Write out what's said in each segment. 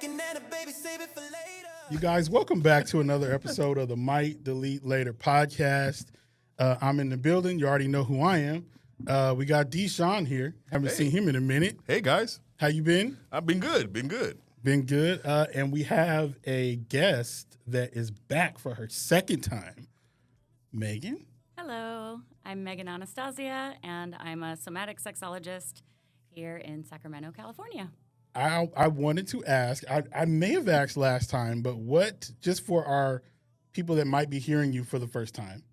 You guys, welcome back to another episode of the Might Delete Later podcast. I'm in the building. You already know who I am. We got Deshaun here. Haven't seen him in a minute. Hey, guys. How you been? I've been good. Been good. And we have a guest that is back for her second time. Megan? Hello. I'm Megan AnneStasia, and I'm a somatic sexologist here in Sacramento, California. I wanted to ask, I may have asked last time, but what, just for our people that might be hearing you for the first time,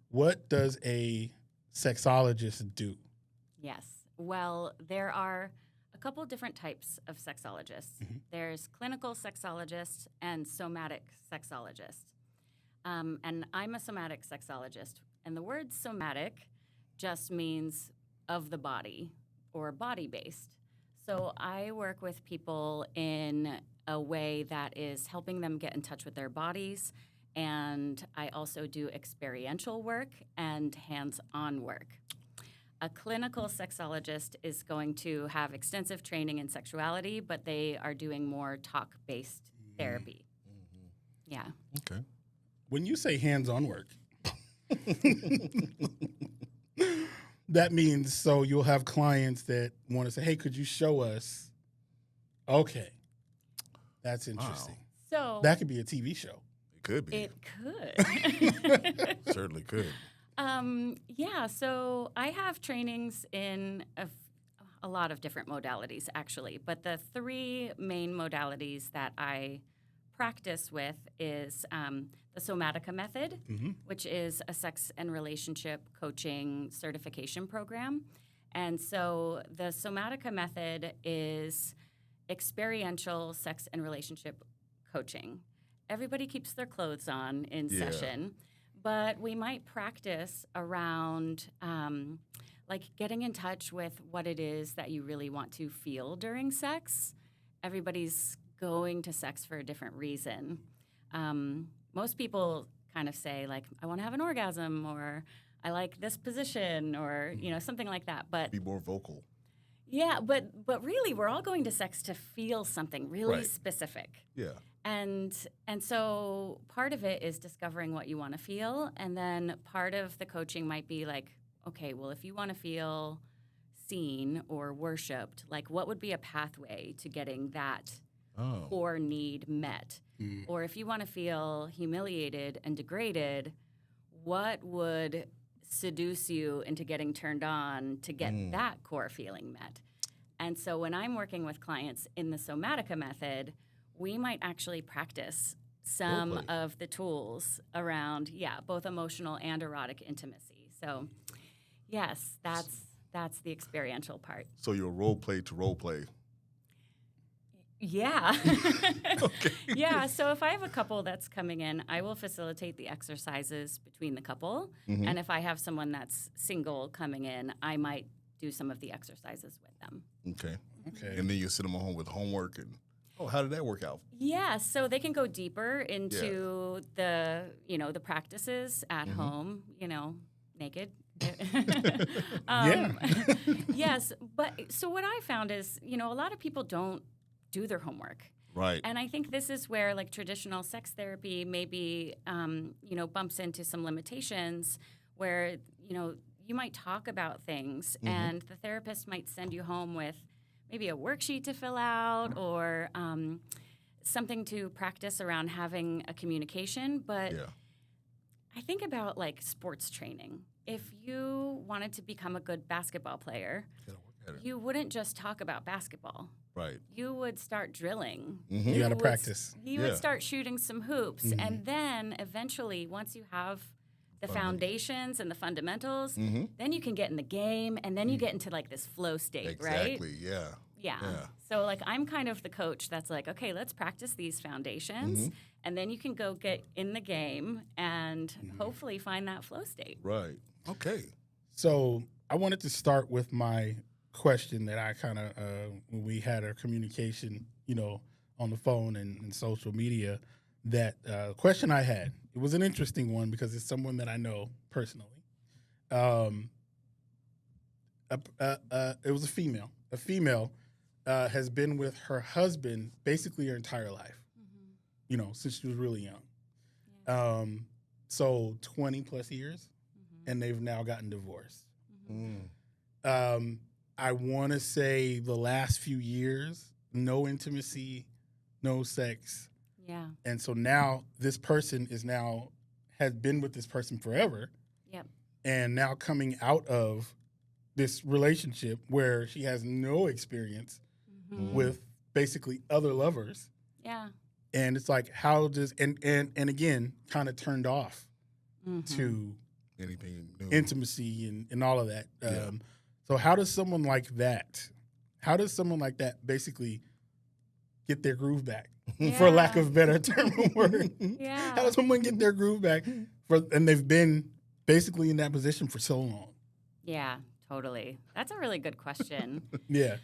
what does a sexologist do? Yes. Well, there are a couple different types of sexologists. There's clinical sexologists and somatic sexologists. And I'm a somatic sexologist. And the word somatic just means of the body or body-based. So I work with people in a way that is helping them get in touch with their bodies, and I also do experiential work and hands-on work. A clinical sexologist is going to have extensive training in sexuality, but they are doing more talk-based therapy. Yeah. Okay. When you say hands-on work, that means so you'll have clients that want to say, hey, could you show us? Okay. That's interesting. So That could be a TV show. It could be. it could. Certainly could. Yeah, so I have trainings in a lot of different modalities, actually. But the three main modalities that I practice with is the Somatica method, which is a sex and relationship coaching certification program. And so the Somatica method is experiential sex and relationship coaching. Everybody keeps their clothes on in session, but we might practice around like getting in touch with what it is that you really want to feel during sex. Everybody's going to sex for a different reason. Most people kind of say, like, I want to have an orgasm, or I like this position, or, you know, something like that. But Be more vocal. yeah, but really, we're all going to sex to feel something really specific. Yeah. And so part of it is discovering what you want to feel, and then part of the coaching might be like, okay, well, if you want to feel seen or worshipped, like, what would be a pathway to getting that core need met? Or if you want to feel humiliated and degraded, what would seduce you into getting turned on to get that core feeling met? And so when I'm working with clients in the Somatica method, we might actually practice some of the tools around, both emotional and erotic intimacy. So, yes, that's the experiential part. So you're role play to role play. Yeah. Yeah, so if I have a couple that's coming in, I will facilitate the exercises between the couple. And if I have someone that's single coming in, I might do some of the exercises with them. Okay. And then you send them home with homework and how did that work out? Yeah, so they can go deeper into the practices at home, naked. Yes, but so what I found is, a lot of people don't do their homework. Right. And I think this is where, like, traditional sex therapy maybe, bumps into some limitations where, you might talk about things and the therapist might send you home with maybe a worksheet to fill out or something to practice around having a communication. But I think about, like, sports training. If you wanted to become a good basketball player, you wouldn't just talk about basketball. Right. You would start drilling. You got to practice. You would start shooting some hoops. And then eventually, once you have the foundations and the fundamentals, then you can get in the game, and then you get into, like, this flow state, right? Exactly, yeah. So, like, I'm kind of the coach that's like, okay, let's practice these foundations, and then you can go get in the game and hopefully find that flow state. Right. Okay. So I wanted to start with my question that I kind of, when we had our communication, on the phone and social media, that question I had, it was an interesting one because it's someone that I know personally. It was a female has been with her husband basically her entire life, since she was really young. Yeah. So 20 plus years, and they've now gotten divorced. I want to say the last few years, no intimacy, no sex. Yeah. And so now this person has been with this person forever. Yep. And now coming out of this relationship where she has no experience with basically other lovers. Yeah. And it's like, how does, and again, kind of turned off to anything new. intimacy and all of that. So how does someone like that basically get their groove back, for lack of a better term or word? Yeah. How does someone get their groove back and they've been basically in that position for so long? Yeah, totally. That's a really good question. Yeah.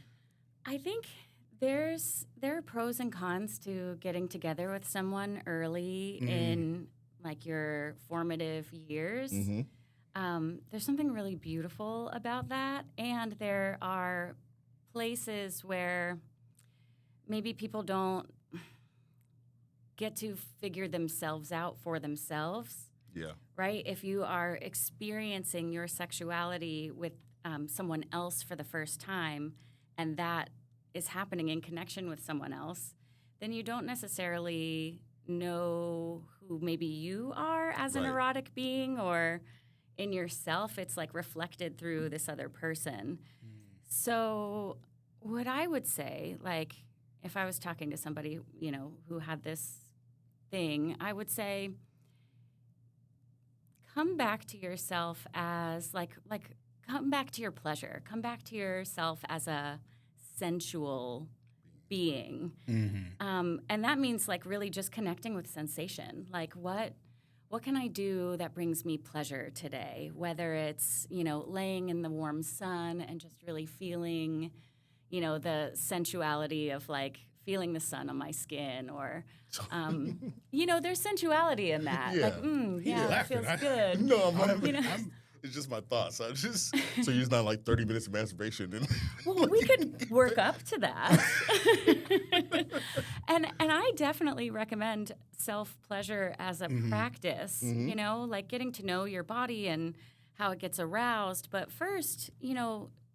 I think there are pros and cons to getting together with someone early in like your formative years. There's something really beautiful about that, and there are places where maybe people don't get to figure themselves out for themselves. Yeah. Right? If you are experiencing your sexuality with someone else for the first time, and that is happening in connection with someone else, then you don't necessarily know who maybe you are as an erotic being, or in yourself, it's like reflected through this other person. So what I would say, like if I was talking to somebody, who had this thing, I would say, come back to yourself as like come back to your pleasure. Come back to yourself as a sensual being. And that means like really just connecting with sensation. Like what can I do that brings me pleasure today? Whether it's, laying in the warm sun and just really feeling, the sensuality of like feeling the sun on my skin, or, there's sensuality in that. Yeah. Like, it feels good. No, it's just my thoughts. So you're not like 30 minutes of masturbation. Well, we could work up to that. and I definitely recommend self-pleasure as a practice, like getting to know your body and how it gets aroused. But first,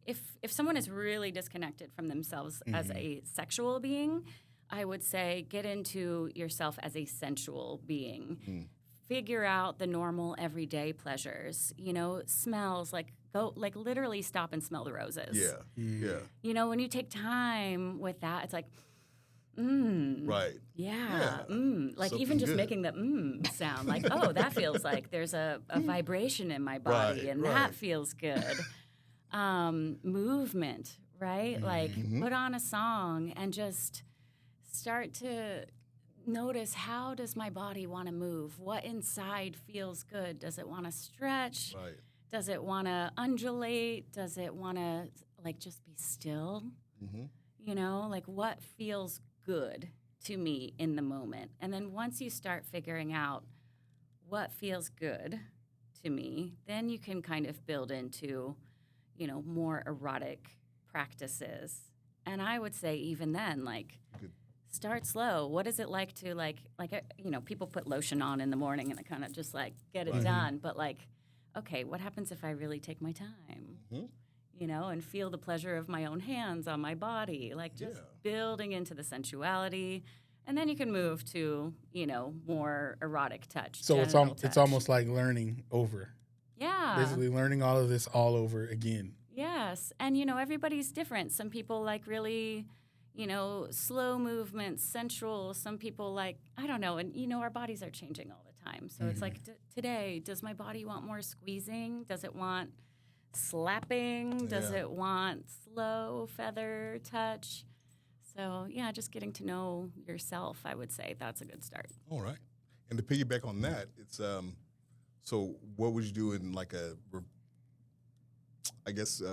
if someone is really disconnected from themselves as a sexual being, I would say get into yourself as a sensual being. Figure out the normal everyday pleasures, smells, like go, like literally stop and smell the roses. Yeah. When you take time with that, it's like, Right. Yeah. Yeah. Like Something even just good. making the sound, like, oh, that feels like there's a vibration in my body, and that feels good. Movement, right? Like put on a song and just start to notice, how does my body want to move? What inside feels good? Does it want to stretch? Right. Does it want to undulate? Does it want to like just be still? Like what feels good to me in the moment? And then once you start figuring out what feels good to me, then you can kind of build into, more erotic practices. And I would say even then, like, start slow. What is it like to people put lotion on in the morning and they kind of just like get it done. But like, okay, what happens if I really take my time, and feel the pleasure of my own hands on my body, like just building into the sensuality. And then you can move to, more erotic touch. So it's almost like learning over. Yeah. Basically learning all of this all over again. Yes. And, everybody's different. Some people like really, slow movements, sensual. Some people like, I don't know. And, our bodies are changing all the time. So it's like today, does my body want more squeezing? Does it want slapping? Does it want slow feather touch? So, just getting to know yourself, I would say that's a good start. All right. And to piggyback on that, it's so what would you do in like a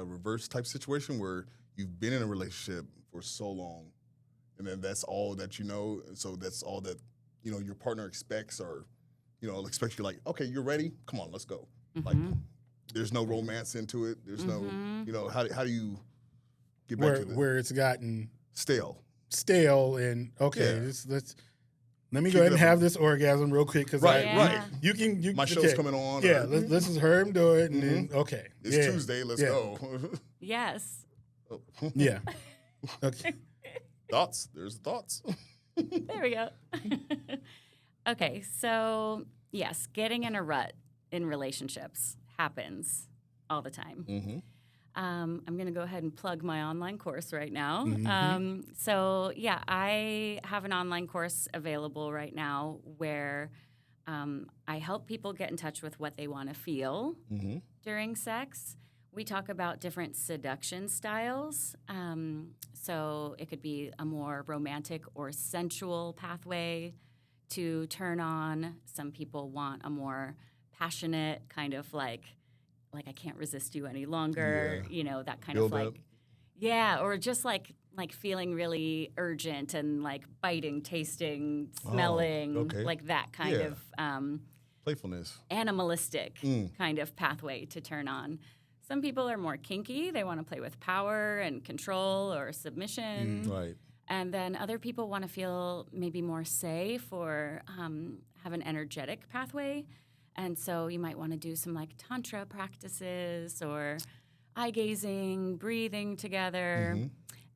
reverse type situation where you've been in a relationship for so long, and then that's all that you know, and so that's all that your partner expects, or expects you, like, okay, you're ready, come on, let's go. Like, there's no romance into it. There's no, how do you get back to this? Where it's gotten stale, and okay, Yeah. let me Kick go ahead it and up. have this orgasm real quick because Right, right. You My show's coming on. Yeah, or, let's just hear him do it, and then okay, it's yeah, Tuesday. Let's yeah, go. Yes. Yeah, okay, Thoughts? There's thoughts. There we go. Okay, so yes, getting in a rut in relationships happens all the time. Mm-hmm. I'm going to go ahead and plug my online course right now. Mhm. So, yeah, I have an online course available right now where I help people get in touch with what they want to feel Mm-hmm. during sex. We talk about different seduction styles. So it could be a more romantic or sensual pathway to turn on. Some people want a more passionate kind of like I can't resist you any longer, Yeah. you know, that kind Build of like, up. yeah, or just like feeling really urgent and like biting, tasting, smelling, okay. like that kind Yeah. of Playfulness. animalistic kind of pathway to turn on. Some people are more kinky. They want to play with power and control or submission. Right. And then other people want to feel maybe more safe or have an energetic pathway. And so you might want to do some like tantra practices or eye gazing, breathing together.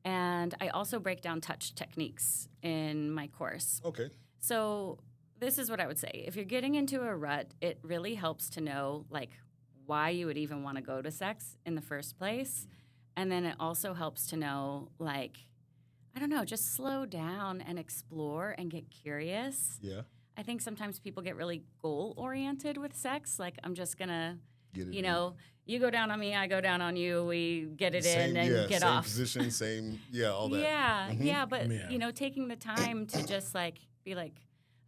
And I also break down touch techniques in my course. Okay. So this is what I would say. If you're getting into a rut, it really helps to know like why you would even want to go to sex in the first place. And then it also helps to know like, I don't know, just slow down and explore and get curious. Yeah. I think sometimes people get really goal-oriented with sex. Like, I'm just going to, Get it you in. know, you go down on me, I go down on you, we get it Same, in and get same off. position, same, all that. Yeah, but, Yeah. you know, taking the time to just, like, be like,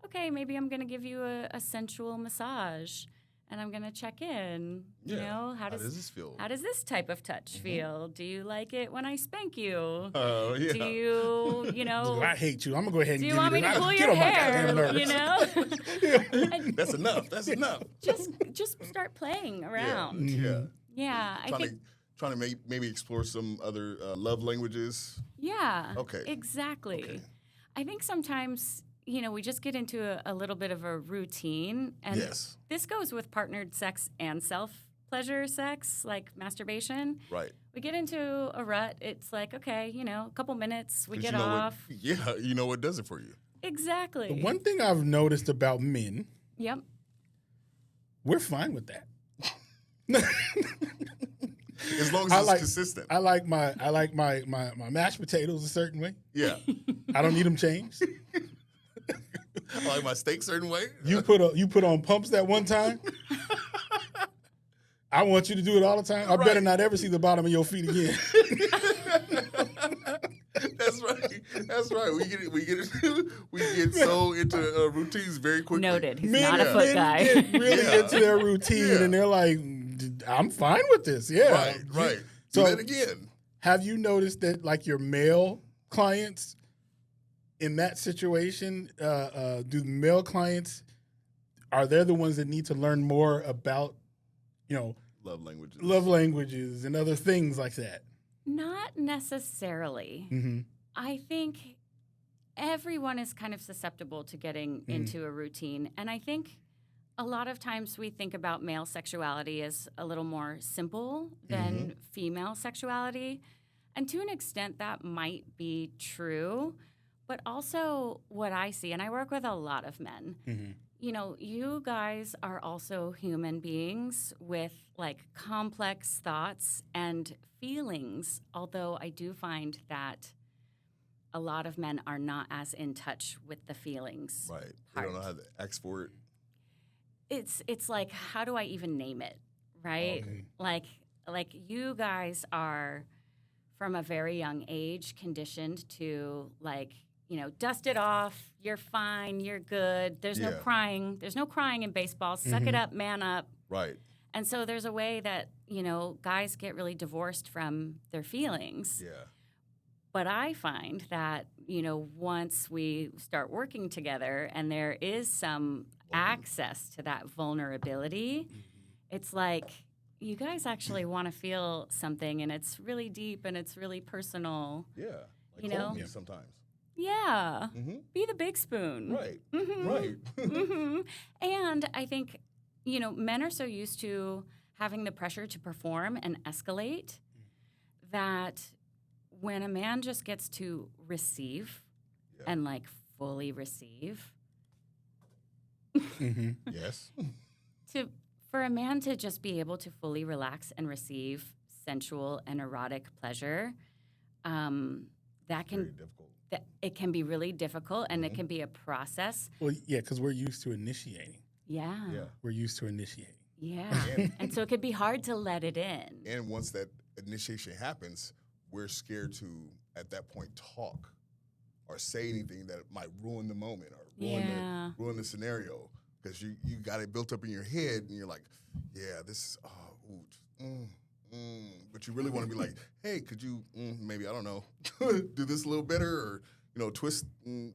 okay, maybe I'm going to give you a sensual massage, and I'm going to check in, you Yeah. know? How does this feel? How does this type of touch feel? Do you like it when I spank you? Oh, yeah. Do you, you know... I hate you. I'm gonna go ahead and Do you give want me this. to pull Get your on my hair? goddamn nerves. You know, And That's enough. That's enough. just start playing around. Yeah. Yeah, I think. Trying to maybe explore some other love languages. Yeah. Okay. Exactly. Okay. I think sometimes you know we just get into a little bit of a routine, and Yes. this goes with partnered sex and self pleasure sex, like masturbation. Right. We get into a rut. It's like okay, you know, a couple minutes, we 'Cause get you know off. you know what does it for you. Exactly. The one thing I've noticed about men, Yep. we're fine with that. As long as it's consistent. I like my mashed potatoes a certain way. Yeah. I don't need them changed. I like my steak certain way. You put on pumps that one time. I want you to do it all the time. I better not ever see the bottom of your feet again. That's right. That's right. We get so into routines very quickly. Noted. He's not a foot guy. Get really Yeah. into their routine, Yeah. and they're like, "I'm fine with this." Yeah, Right. So Do that again. have you noticed that, like your male clients, in that situation, do male clients are they the ones that need to learn more about, Love languages. love languages and other things like that? Not necessarily. Mm-hmm. I think everyone is kind of susceptible to getting into a routine. And I think a lot of times we think about male sexuality as a little more simple than female sexuality. And to an extent, that might be true. But also, what I see, and I work with a lot of men, you know, you guys are also human beings with like complex thoughts and feelings, although I do find that a lot of men are not as in touch with the feelings. Right. They don't know how to ask for it. It's like, how do I even name it, right? Okay. Like you guys are from a very young age conditioned to like, you know, dust it off, you're fine, you're good. There's no Yeah. crying. There's no crying in baseball. Suck it up, man up. Right. And so there's a way that, you know, guys get really divorced from their feelings. Yeah. But I find that, you know, once we start working together and there is some access to that vulnerability, it's like you guys actually want to feel something and it's really deep and it's really personal. Yeah. Like You know? hold me sometimes. Yeah. Mm-hmm. Be the big spoon. Right. Mhm. Right. Mhm. And I think, men are so used to having the pressure to perform and escalate that when a man just gets to receive Yeah. and like fully receive, Mm-hmm. Yes. for a man to just be able to fully relax and receive sensual and erotic pleasure, that Very can difficult. it can be really difficult, and it Mhm. can be a process. Well, yeah, because we're used to initiating. Yeah. Yeah. We're used to initiating. Yeah. And so it could be hard to let it in. And once that initiation happens, we're scared to, at that point, talk or say anything that might ruin the moment or Yeah. ruin the scenario. Because you got it built up in your head, and you're like, yeah, this is, but you really want to be like, hey, could you maybe, I don't know, do this a little better or, twist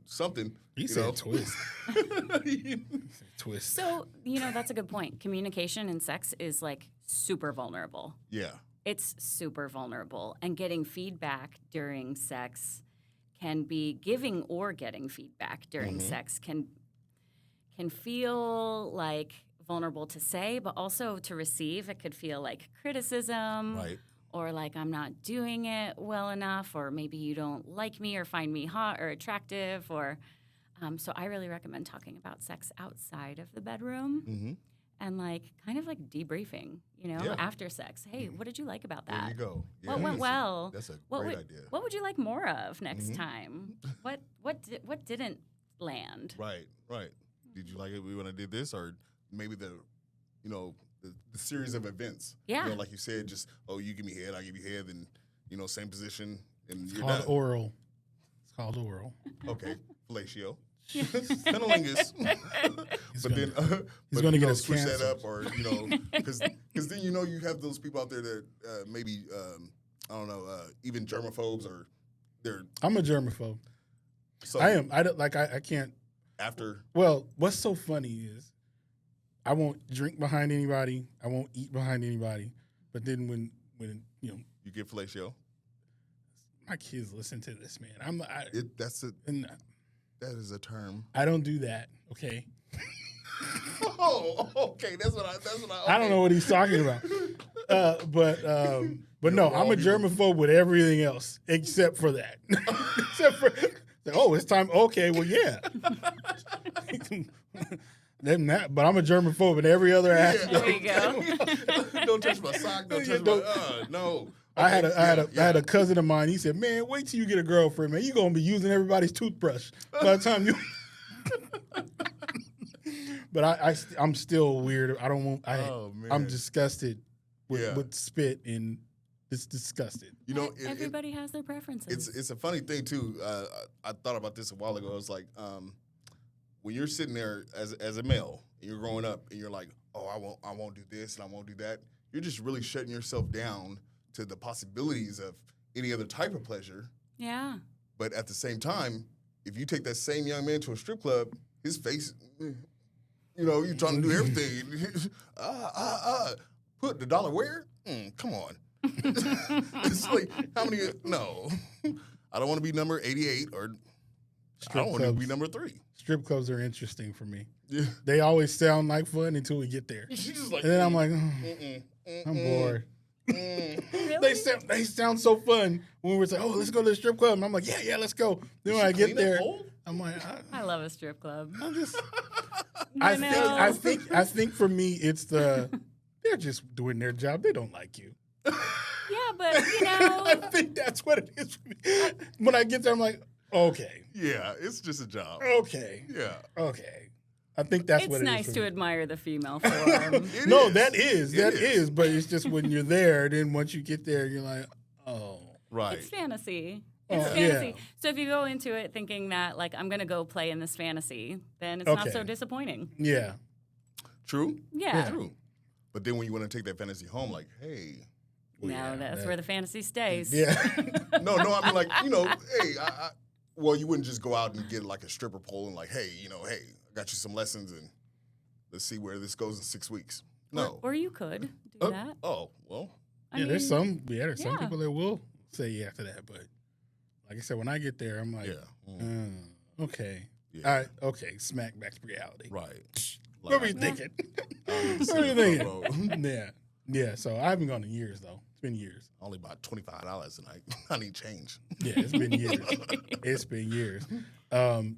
something. You said twist. Twist. So, that's a good point. Communication in sex is like super vulnerable. Yeah. It's super vulnerable. And getting feedback during sex can be giving or getting feedback during sex can feel like vulnerable to say, but also to receive. It could feel like criticism. Right. Or like I'm not doing it well enough, or maybe you don't like me or find me hot or attractive, or so I really recommend talking about sex outside of the bedroom Mm-hmm. and like kind of like debriefing, Yeah. after sex. Hey, what did you like about that? There you go. What Yeah, went well? That's a What great would, idea. What would you like more of next Mhm. time? What didn't land? Right. Did you like it when I did this, or maybe the series of events? Yeah. Like you said, just you give me head, I give you head, and same position, and It's you're called done. oral. It's called oral. Okay, fellatio, cunnilingus. But then he's gonna get us switch that canceled. up, or because then you have those people out there that maybe I don't know, even germaphobes, or they're I'm a germaphobe. so I am. I can't. after. Well, what's so funny is I won't drink behind anybody. I won't eat behind anybody. But then when You get fellatio. my kids listen to this, man, That is a term. I don't do that. Okay. Oh, okay. That's what I. I don't know what he's talking about. But no, I'm a germaphobe with everything else except for that. Except for it's time. Okay, well, yeah. Then that, but I'm a germaphobe in every other aspect. There you go. Don't touch my sock. Don't touch my. No. I had Okay, I had a cousin of mine. He said, "Man, wait till you get a girlfriend, man. You're gonna be using everybody's toothbrush by the time you." But I'm still weird. I don't want. Man. I'm disgusted with, Yeah. with spit, and it's disgusted. Everybody has their preferences. It's a funny thing too. I thought about this a while ago. I was like, when you're sitting there as a male and you're growing up and you're like, oh, I won't do this and I won't do that. You're just really shutting yourself down to the possibilities of any other type of pleasure. Yeah. But at the same time, if you take that same young man to a strip club, his face, you're trying to do everything. Put the dollar where? Come on. It's like, how many? No. I don't want to be number 88 or I don't want to be number 3. Strip clubs are interesting for me. Yeah. They always sound like fun until we get there. She's just like, And then I'm like, I'm bored. Really? They sound so fun when we're saying, let's go to the strip club. And I'm like, yeah, let's go. Then when I get there, I'm like, I love a strip club. I'm just. I I think for me it's they're just doing their job. They don't like you. Yeah, but I think that's what it is for me. When I get there, I'm like, okay, yeah, it's just a job. okay, Yeah. okay. I think that's what it's it is. nice for to me. admire the female form. No, is. that is. It is. But it's just when you're there. Then once you get there, you're like, oh, Right. It's fantasy. Oh, It's fantasy. yeah. So if you go into it thinking that like I'm gonna go play in this fantasy, then it's not Okay. so disappointing. yeah. Yeah. True. But then when you want to take that fantasy home, like, hey. No, that's where the fantasy stays. Yeah. No, I mean, like, hey, well, you wouldn't just go out and get like a stripper pole and like, hey, hey, I got you some lessons and let's see where this goes in 6 weeks. No. Or you could do that. Oh, well. I There's mean, some. Yeah, there's some yeah. people that will say yeah to that, but Like I said, when I get there, I'm like, okay. Yeah. Okay, smack back to reality. Right. What were you thinking? What were you thinking? Yeah. So I haven't gone in years, though. It's been years. Only about $25 and I need change. Yeah, it's been years. It's been years.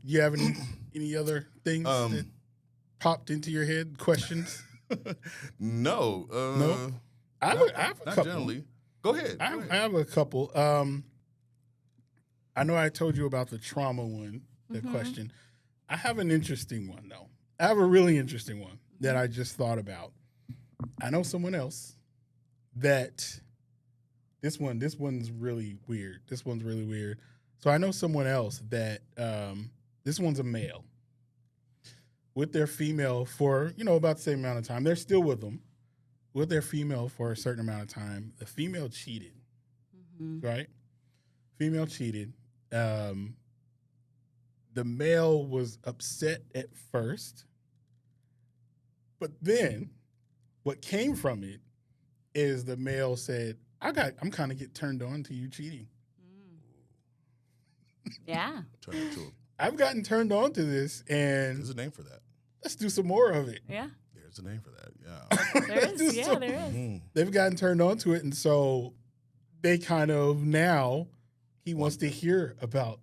You have any other things that popped into your head? Questions? No. No? I have a not couple. generally. Go ahead. I have a couple. I know I told you about the trauma one, the question. I have an interesting one, though. I have a really interesting one that I just thought about. I know someone else that this one's really weird. This one's really weird. So I know someone else that this one's a male with their female for, about the same amount of time. They're still with them, with their female for a certain amount of time. The female cheated, right? Female cheated. The male was upset at first, but then what came from it is the male said, I'm kind of get turned on to you cheating. Yeah. Turn into I've gotten turned on to this, and there's a name for that. let's do some more of it. Yeah. There's a name for that. Yeah. There is. Yeah, there is. Mm-hmm. They've gotten turned on to it, and so they kind of now he wants to hear about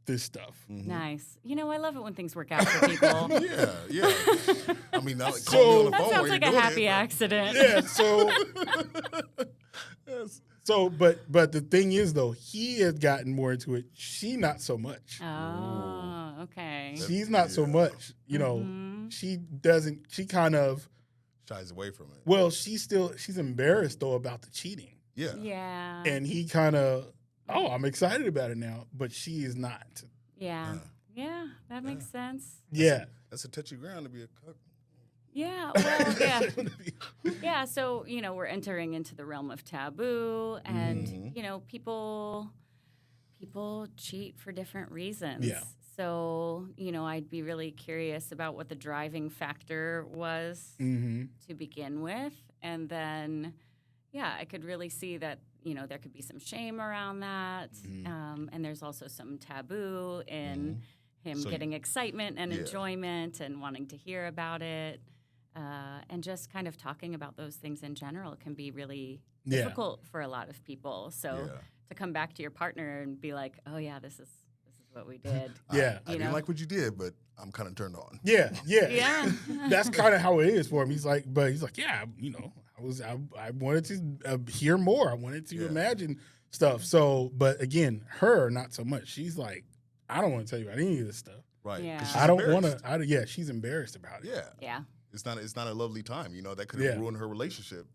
this stuff. Mm-hmm. Nice. I love it when things work out for people. Yeah. I mean, now So- call me on the That phone sounds while like you're a doing happy it, accident. Yeah, so Yes. but the thing is though, he has gotten more into it. She not so much. Oh, okay. She's not so much. She kind of Shies away from it. well, she's embarrassed though about the cheating. Yeah. Yeah. And he kind of, I'm excited about it now, but she is not. Yeah. Yeah, that makes sense. Yeah. That's a touchy ground to be a cook. Yeah, well, yeah. Yeah, so, we're entering into the realm of taboo and, people cheat for different reasons. Yeah. So, I'd be really curious about what the driving factor was to begin with. And then, I could really see that, there could be some shame around that. And there's also some taboo in him getting excitement and enjoyment and wanting to hear about it. And just kind of talking about those things in general can be really difficult for a lot of people. So to come back to your partner and be like, oh, yeah, this is what we did. Yeah. I didn't like what you did, but I'm kind of turned on. Yeah. Yeah. That's kind of how it is for him. He's like, yeah, I wanted to hear more. I wanted to imagine stuff. So, but again, her, not so much. She's like, I don't want to tell you about any of this stuff. Right. Yeah. 'Cause she's I don't want embarrassed. to. She's embarrassed about it. Yeah. Yeah. It's not a lovely time. That could have ruined her relationship.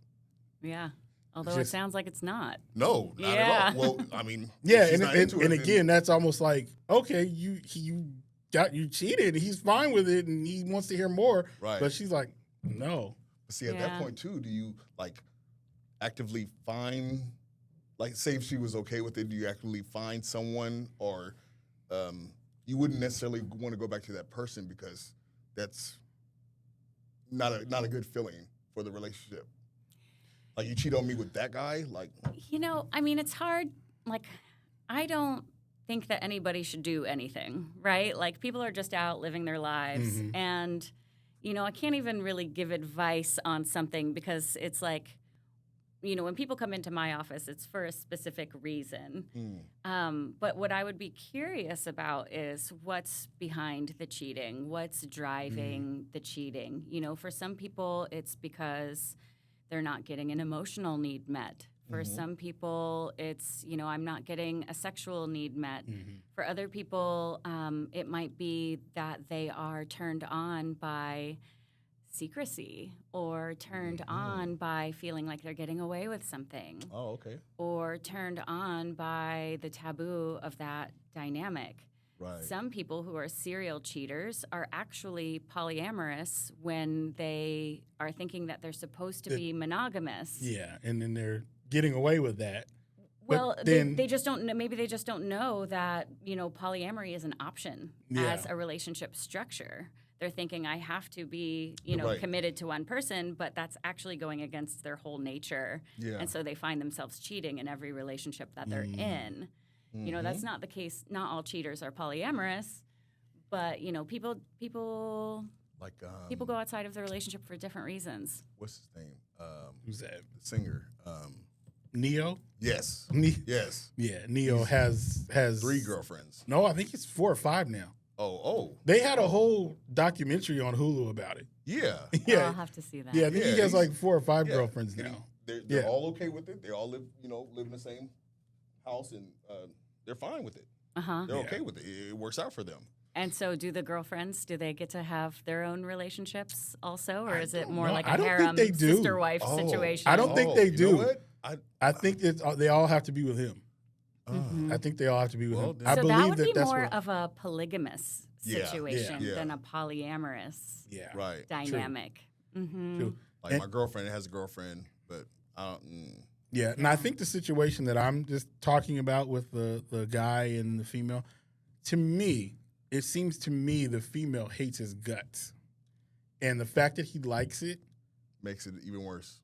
Yeah. Although it sounds like it's not. No, not at all. Well, I mean, Yeah, if she's not into it, again, that's almost like, okay, you cheated. He's fine with it, and he wants to hear more. Right. But she's like, no. See, at that point too, do you actively find, say if she was okay with it, do you actively find someone, or you wouldn't necessarily want to go back to that person because that's not a good feeling for the relationship? Like, you cheat on me with that guy? It's hard. I don't think that anybody should do anything, right? People are just out living their lives. And, I can't even really give advice on something because it's when people come into my office, it's for a specific reason. But what I would be curious about is what's behind the cheating, what's driving the cheating. For some people, it's because they're not getting an emotional need met. For some people, it's, I'm not getting a sexual need met. For other people, it might be that they are turned on by secrecy or turned on by feeling like they're getting away with something. Oh, okay. Or turned on by the taboo of that dynamic. Right. Some people who are serial cheaters are actually polyamorous when they are thinking that they're supposed to be monogamous. Yeah, and then they're getting away with that. Well, But then, they just don't. Maybe they just don't know that polyamory is an option as a relationship structure. They're thinking I have to be committed to one person, but that's actually going against their whole nature. Yeah. And so they find themselves cheating in every relationship that they're in. You know, that's not the case. Not all cheaters are polyamorous, but you know, people go outside of the relationship for different reasons. What's his name? Who's that? The singer. Neo? Yes. Yes. Yeah, Neo has 3 girlfriends. No, I think it's 4 or 5 now. Oh. They had a whole documentary on Hulu about it. Yeah. Yeah. I'll have to see that. Yeah, I think he has like 4 or 5 girlfriends And now. They're all okay with it. They all live in the same house, and they're fine with it. They're okay with it. It works out for them. And so, do the girlfriends? Do they get to have their own relationships also, or is it more know. like I a don't think harem they do. sister-wife situation? I don't think they You do. know what? I think they all have to be with him. I think they all have to be with him. then- I So believe that would be that's more what, of a polygamous situation Yeah. than a polyamorous yeah. Right. dynamic. True. Like my girlfriend has a girlfriend, but I don't. Yeah, and I think the situation that I'm just talking about with the guy and the female, to me, it seems to me the female hates his guts, and the fact that he likes it Makes it even worse.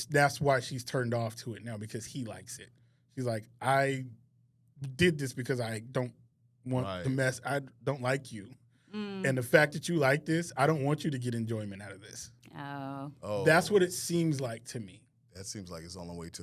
that's why she's turned off to it now, because he likes it. She's like, I did this because I don't want the mess. I don't like you, and the fact that you like this, I don't want you to get enjoyment out of this. Oh, That's what it seems like to me. That seems like it's on the way to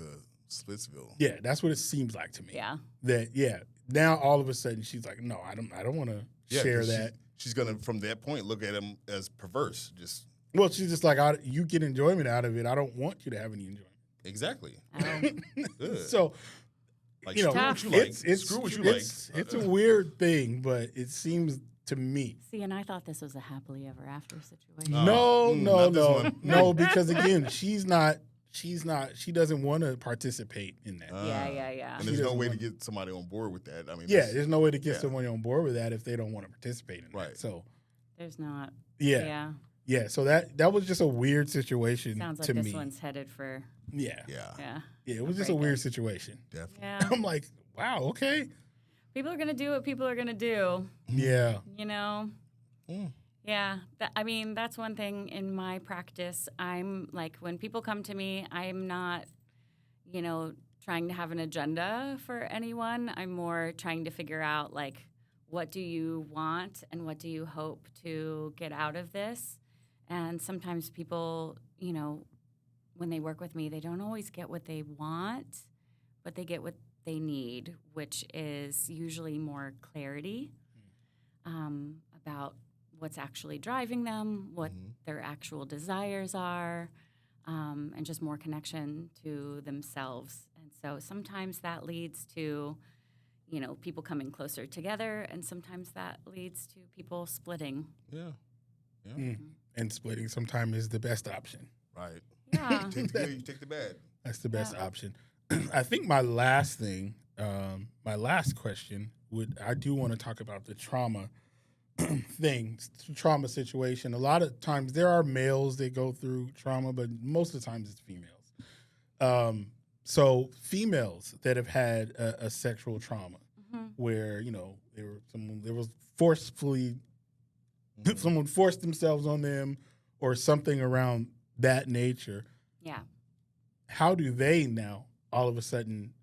Splitsville. Yeah, that's what it seems like to me. yeah. That now all of a sudden she's like, no, I don't want to share 'cause that. She's gonna from that point look at him as perverse. Just Well, she's just like, you get enjoyment out of it. I don't want you to have any enjoyment. exactly. Oh. So, Like you know, screw what you like. it's Screw what you it's, like. it's a weird thing, but it seems to me. See, and I thought this was a happily ever after situation. not this one. No, because again, she doesn't want to participate in that. Yeah. And there's no doesn't way to want- get somebody on board with that. I mean, Yeah, there's no way to get yeah. someone on board with that if they don't want to participate in Right. that. So, There's not. yeah. So that was just a weird situation Sounds like to this me. one's headed for. Yeah. Yeah. It was just a breakup. weird situation. definitely. Yeah. I'm like, wow, okay. People are gonna do what people are gonna do. Yeah. You know. Yeah, I mean, that's one thing in my practice. I'm like, when people come to me, I'm not, trying to have an agenda for anyone. I'm more trying to figure out, like, what do you want and what do you hope to get out of this? And sometimes people, when they work with me, they don't always get what they want, but they get what they need, which is usually more clarity about what's actually driving them, what their actual desires are, and just more connection to themselves. And so sometimes that leads to, people coming closer together, and sometimes that leads to people splitting. Yeah. And splitting sometimes is the best option. Right. Yeah. You take the good, you take the bad. That's the best option. I think my last thing, my last question I do want to talk about the trauma trauma situation. A lot of times there are males that go through trauma, but most of the times it's females. So females that have had a sexual trauma where, there was forcefully, someone forced themselves on them or something around that nature. Yeah. How do they now all of a sudden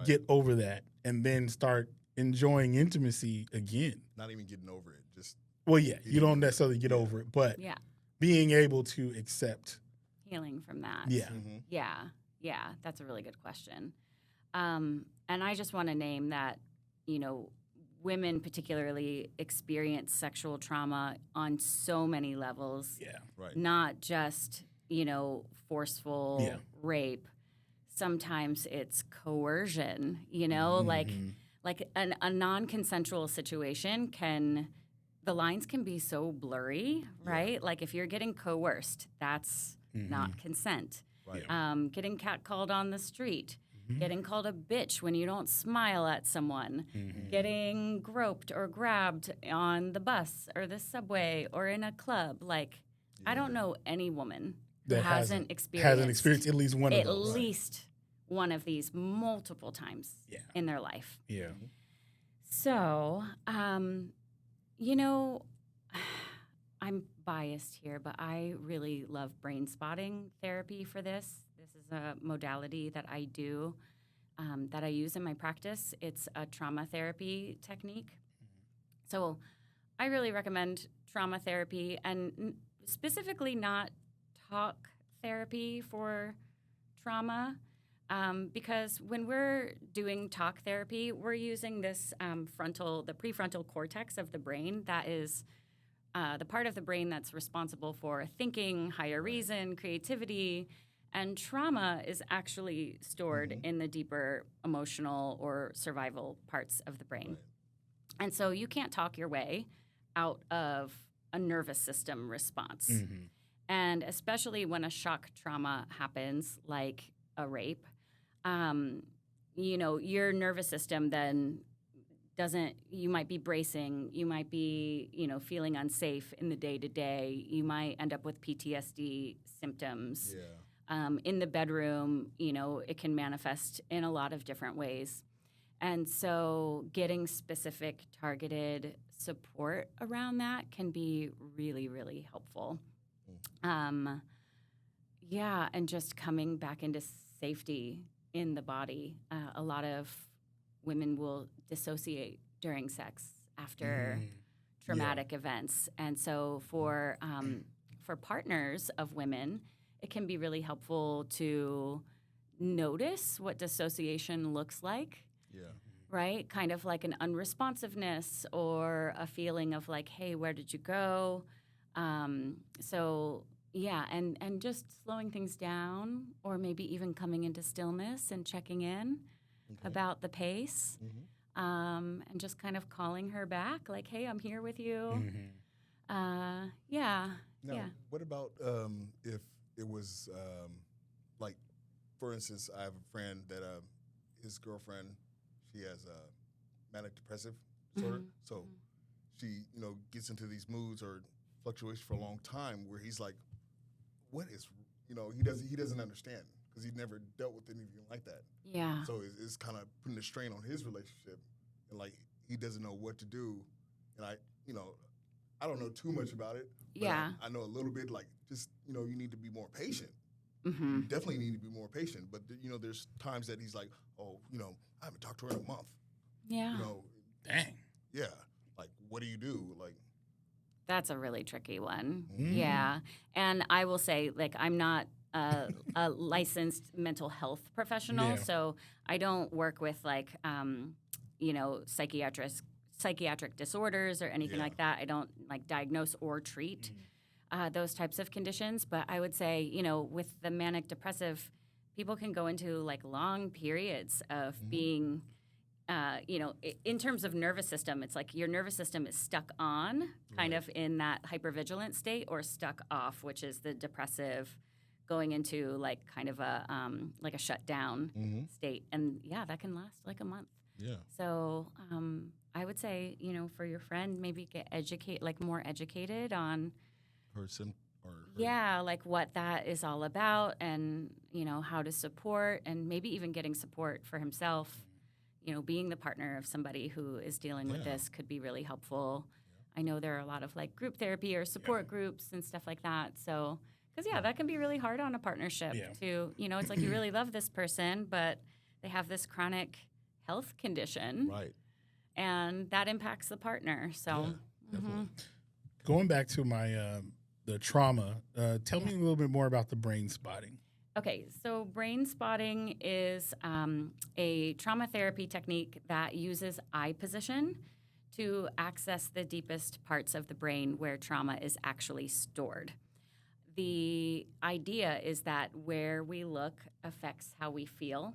get over that and then start enjoying intimacy again? Not even getting over it. Just You don't necessarily get over it, but being able to accept healing from that. Yeah, that's a really good question. And I just want to name that, women particularly experience sexual trauma on so many levels. Yeah. Right. Not just, forceful rape. Sometimes it's coercion, like a non-consensual situation the lines can be so blurry, right? Like if you're getting coerced, that's not consent. Right. Getting catcalled on the street, getting called a bitch when you don't smile at someone, getting groped or grabbed on the bus or the subway or in a club. Like, I don't know any woman who hasn't experienced at least one of at those. least one of these multiple times in their life. Yeah. So, I'm biased here, but I really love brain spotting therapy for this. This is a modality that I do that I use in my practice. It's a trauma therapy technique. So I really recommend trauma therapy, and specifically not talk therapy for trauma, because when we're doing talk therapy, we're using this the prefrontal cortex of the brain that is the part of the brain that's responsible for thinking, higher reason, creativity, and trauma is actually stored in the deeper emotional or survival parts of the brain. And so you can't talk your way out of a nervous system response. And especially when a shock trauma happens, like a rape, your nervous system then you might be bracing, you might be, feeling unsafe in the day-to-day, you might end up with PTSD symptoms. In the bedroom, it can manifest in a lot of different ways. And so getting specific targeted support around that can be really, really helpful. And just coming back into safety in the body. A lot of women will dissociate during sex after traumatic events. And so for partners of women, it can be really helpful to notice what dissociation looks like. Right? Kind of like an unresponsiveness or a feeling of like, hey, where did you go? And just slowing things down, or maybe even coming into stillness and checking in about the pace, and just kind of calling her back, like, hey, I'm here with you. Now, what about if it was like, for instance, I have a friend that his girlfriend, she has a manic depressive disorder, so she gets into these moods or fluctuations for a long time where he's like, what is, he doesn't understand because he's never dealt with anything like that. So it's kind of putting a strain on his relationship, and like he doesn't know what to do. And I don't know too much about it. But I know a little bit. Like, just you need to be more patient. You definitely need to be more patient. But there's times that he's like, oh, I haven't talked to her in a month. Dang. Yeah. Like, what do you do? Like, that's a really tricky one. Yeah. And I will say, like, I'm not a licensed mental health professional, so I don't work with like, psychiatric disorders or anything like that. I don't like diagnose or treat those types of conditions. But I would say, with the manic depressive, people can go into like long periods of being, in terms of nervous system, it's like your nervous system is stuck on kind of in that hypervigilant state, or stuck off, which is the depressive, going into like kind of a like a shutdown state. And that can last like a month. So I would say, for your friend, maybe get more educated on person or like what that is all about, and how to support, and maybe even getting support for himself. Being the partner of somebody who is dealing with this could be really helpful. I know there are a lot of like group therapy or support groups and stuff like that. So, because that can be really hard on a partnership too. It's like you really love this person, but they have this chronic health condition, and that impacts the partner. So, Going back to my the trauma, tell me a little bit more about the brain spotting. Okay, so Brainspotting is a trauma therapy technique that uses eye position to access the deepest parts of the brain where trauma is actually stored. The idea is that where we look affects how we feel.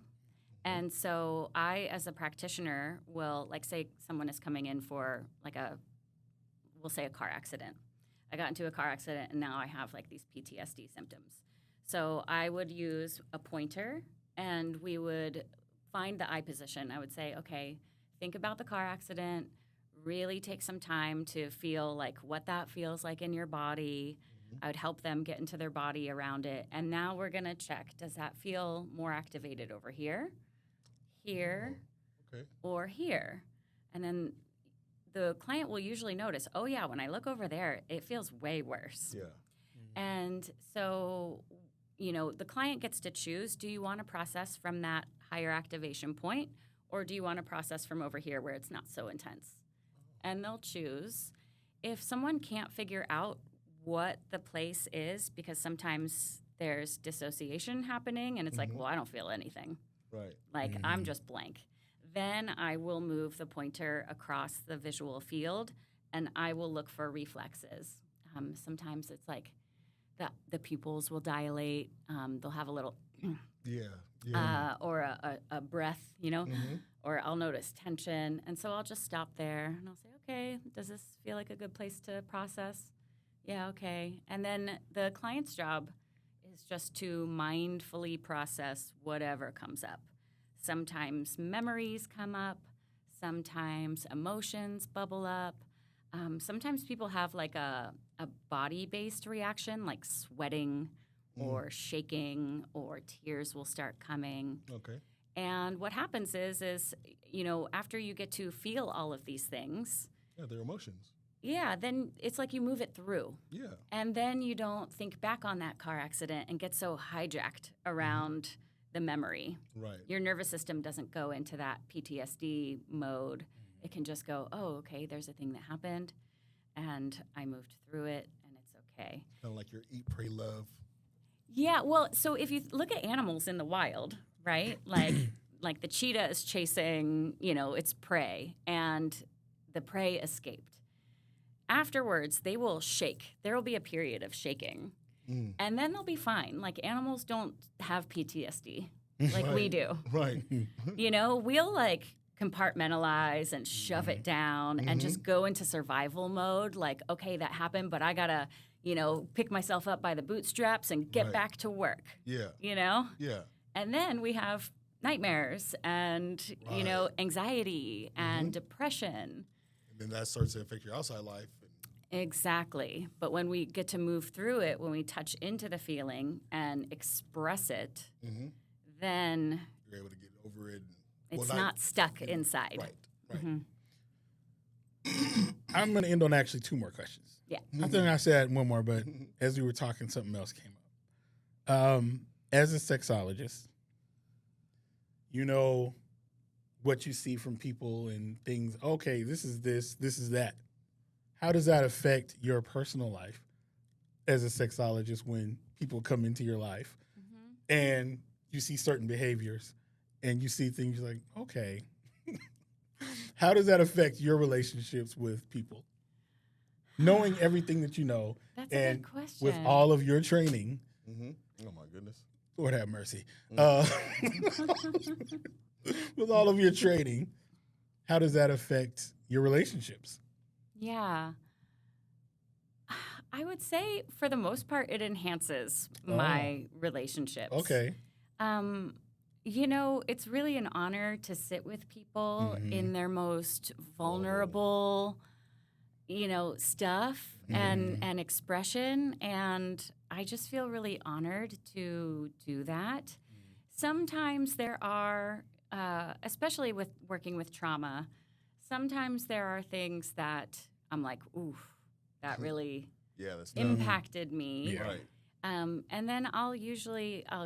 And so I, as a practitioner, will, like, say someone is coming in for we'll say a car accident. I got into a car accident and now I have like these PTSD symptoms. So I would use a pointer and we would find the eye position. I would say, okay, think about the car accident, really take some time to feel like what that feels like in your body. I would help them get into their body around it. And now we're going to check, does that feel more activated over here, or here? And then the client will usually notice, oh, yeah, when I look over there, it feels way worse. Yeah. And so, the client gets to choose, do you want to process from that higher activation point, or do you want to process from over here where it's not so intense? And they'll choose. If someone can't figure out what the place is, because sometimes there's dissociation happening and it's like, well, I don't feel anything. Right. Like, I'm just blank. Then I will move the pointer across the visual field and I will look for reflexes. Sometimes it's like the pupils will dilate. They'll have a little or a breath, or I'll notice tension. And so I'll just stop there and I'll say, okay, does this feel like a good place to process? Yeah, okay. And then the client's job is just to mindfully process whatever comes up. Sometimes memories come up. Sometimes emotions bubble up. Sometimes people have like a body-based reaction, like sweating or shaking, or tears will start coming. Okay. And what happens is after you get to feel all of these things, they're emotions. Yeah, then it's like you move it through. Yeah. And then you don't think back on that car accident and get so hijacked around the memory. Right. Your nervous system doesn't go into that PTSD mode. It can just go, oh, okay, there's a thing that happened, and I moved through it, and it's okay. Kind of like your eat, pray, love. Yeah, well, so if you look at animals in the wild, right, like the cheetah is chasing, its prey, and the prey escaped. Afterwards, they will shake. There will be a period of shaking. And then they'll be fine. Like, animals don't have PTSD like we do. Right. We'll, like, compartmentalize and shove it down and just go into survival mode. Like, okay, that happened, but I got to, pick myself up by the bootstraps and get back to work. Yeah. Yeah. And then we have nightmares and, anxiety and depression. And then that starts to affect your outside life. Exactly. But when we get to move through it, when we touch into the feeling and express it, then you're able to get over it. It's not stuck inside. Right. I'm going to end on actually 2 more questions. Yeah. I think I said one more, but as we were talking, something else came up. As a sexologist, what you see from people and things, okay, this is this is that. How does that affect your personal life as a sexologist when people come into your life and you see certain behaviors and you see things like, okay, how does that affect your relationships with people? Knowing everything that you know. That's a good question. With all of your training. Oh, my goodness. Lord have mercy. With all of your training, how does that affect your relationships? Yeah. I would say for the most part, it enhances my relationships. Okay. It's really an honor to sit with people in their most vulnerable, stuff and expression. And I just feel really honored to do that. Sometimes there are, especially with working with trauma, sometimes there are things that I'm like, ooh, that really impacted me. Yeah. Right. And then I'll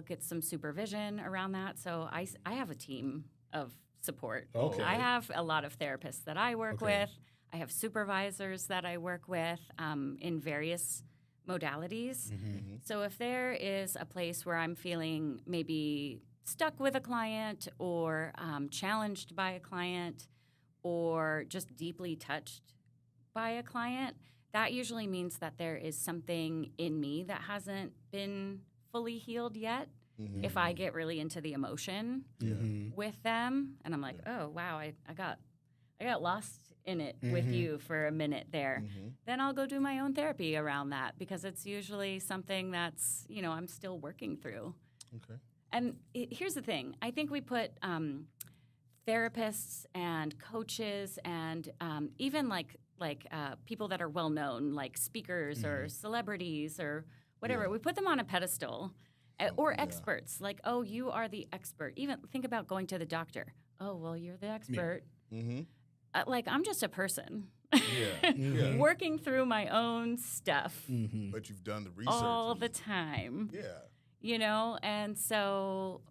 get some supervision around that. So I have a team of support. Okay. I have a lot of therapists that I work with. I have supervisors that I work with in various modalities. So if there is a place where I'm feeling maybe stuck with a client or challenged by a client or just deeply touched by a client, that usually means that there is something in me that hasn't been fully healed yet. If I get really into the emotion with them, and I'm like, oh wow, I got lost in it with you for a minute there, then I'll go do my own therapy around that because it's usually something that's I'm still working through. Okay. And here's the thing: I think we put therapists and coaches and even like people that are well known, like speakers or celebrities or whatever. We put them on a pedestal, or experts. Like, oh, you are the expert. Even think about going to the doctor. Oh, well, you're the expert. Like, I'm just a person. Working through my own stuff. But you've done the research all the time. Yeah. And so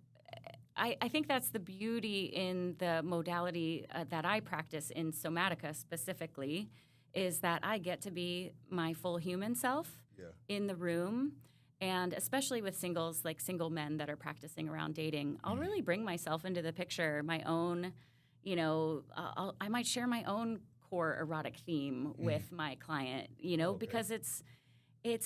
I think that's the beauty in the modality that I practice in Somatica specifically, is that I get to be my full human self in the room. And especially with singles, like single men that are practicing around dating, I'll really bring myself into the picture, my own, I might share my own core erotic theme with my client, because it's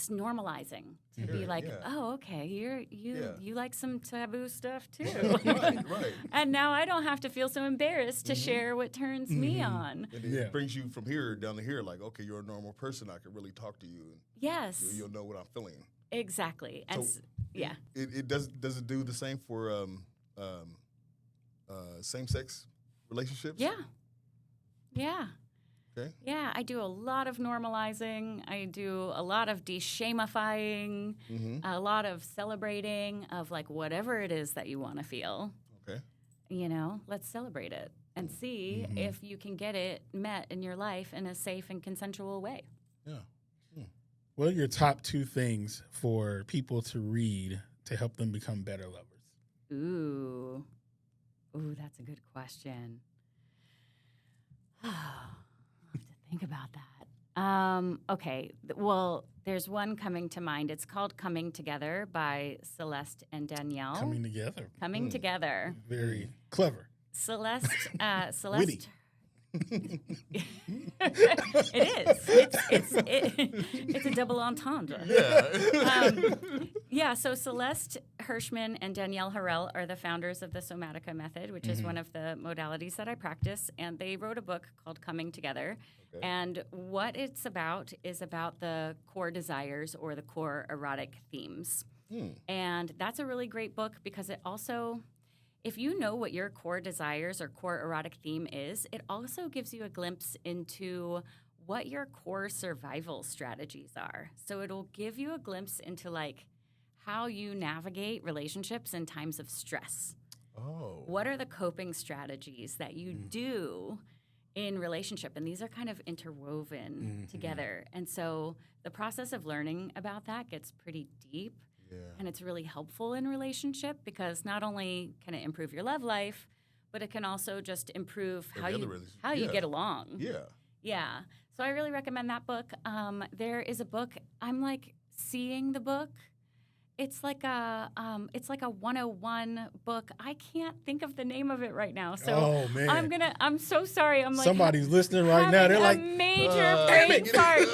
normalizing to be like, oh, okay, you like some taboo stuff too. Right. And now I don't have to feel so embarrassed to share what turns me on. And it brings you from here down to here, like, okay, you're a normal person. I can really talk to you. And Yes. You'll know what I'm feeling. Exactly. And So yeah. It does it do the same for same-sex relationships? Yeah. Yeah. Okay. Yeah, I do a lot of normalizing. I do a lot of de-shamifying, a lot of celebrating of like whatever it is that you want to feel. Okay. Let's celebrate it and see if you can get it met in your life in a safe and consensual way. Yeah. What are your top 2 things for people to read to help them become better lovers? Ooh, that's a good question. I'll have to think about that. Okay, well, there's one coming to mind. It's called Coming Together by Celeste and Danielle. Coming together. Coming Together. Very clever. Celeste. Witty. It is. It's a double entendre. Yeah. So Celeste Hirschman and Danielle Harrell are the founders of the Somatica method, which is one of the modalities that I practice. And they wrote a book called Coming Together. Okay. And what it's about is about the core desires or the core erotic themes. And that's a really great book because it also, if you know what your core desires or core erotic theme is, it also gives you a glimpse into what your core survival strategies are. So it'll give you a glimpse into like how you navigate relationships in times of stress. Oh. What are the coping strategies that you do in relationship? And these are kind of interwoven together. And so the process of learning about that gets pretty deep. Yeah. And it's really helpful in relationship because not only can it improve your love life, but it can also just improve how you get along. Yeah. Yeah. So I really recommend that book. There is a book, I'm like seeing the book. It's like a 101 book. I can't think of the name of it right now. So I'm so sorry. I'm like somebody's listening right now. They're like major brain fart.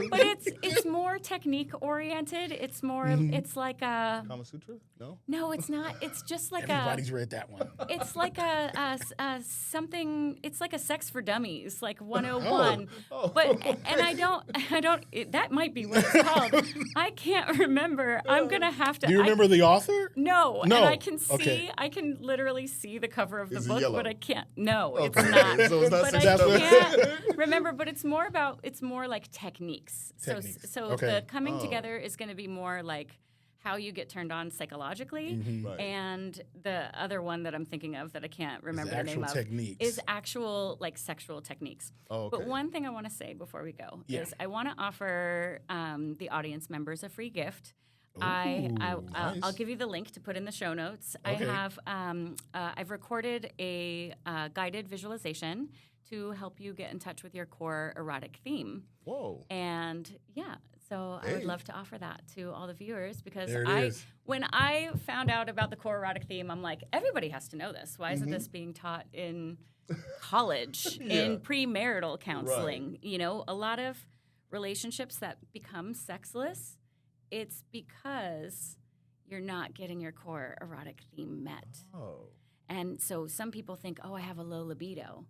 But it's more technique oriented. It's more it's like a Kama Sutra? No? No, it's not. It's just like everybody's read that one. It's like a something. It's like a sex for dummies, like 101. But and I don't. That might be what it's called. I can't remember. I'm gonna have to. Do you remember the author? No. No. And I can see. Okay. I can literally see the cover of the Is it book, yellow? but I can't. No, Okay. it's not. So it's not But I sexual. can't remember. But it's more like techniques. Techniques. So Okay. the coming together is going to be more like how you get turned on psychologically. Right. And the other one that I'm thinking of that I can't remember the name of techniques. is actual like sexual techniques. Oh, okay. But one thing I want to say before we go is I want to offer the audience members a free gift. I'll give you the link to put in the show notes. Okay. I have I've recorded a guided visualization to help you get in touch with your core erotic theme. Whoa. And so I would love to offer that to all the viewers because There it is. when I found out about the core erotic theme, I'm like, everybody has to know this. Why isn't this being taught in college, in premarital counseling? Right. A lot of relationships that become sexless, it's because you're not getting your core erotic theme met. Oh. And so some people think, I have a low libido.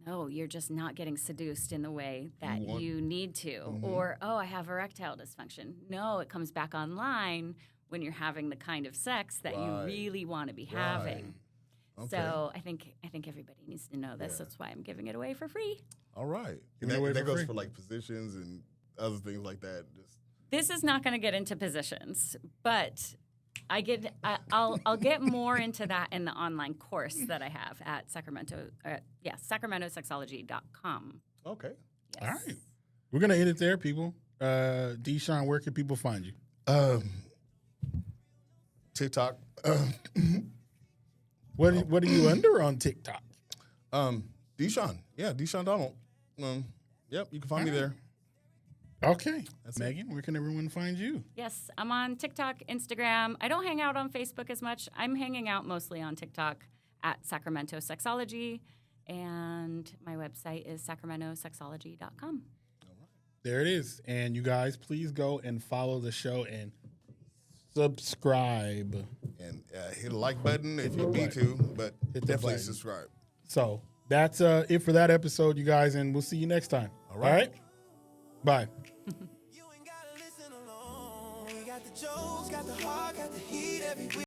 No, you're just not getting seduced in the way that you need to. Or, I have erectile dysfunction. No, it comes back online when you're having the kind of sex that you really want to be having. Okay. So I think everybody needs to know this. That's why I'm giving it away for free. All right. And that goes for like positions and other things like that. This is not going to get into positions, but I'll get more into that in the online course that I have at SacramentoSexology.com. Okay. Yes. All right. We're going to end it there, people. Deshaun, where can people find you? TikTok. What are you under on TikTok? Deshaun. Yeah, Deshaun Donald. Yep, you can find me there. Okay. That's Megan, where can everyone find you? Yes, I'm on TikTok, Instagram. I don't hang out on Facebook as much. I'm hanging out mostly on TikTok at Sacramento Sexology, and my website is sacramentosexology.com. There it is. And you guys, please go and follow the show and subscribe. And hit a like button if you need to, but Hit the definitely button. subscribe. So that's it for that episode, you guys, and we'll see you next time. All right. Bye. You ain't gotta listen alone. We got the jokes, got the heart, got the heat every week.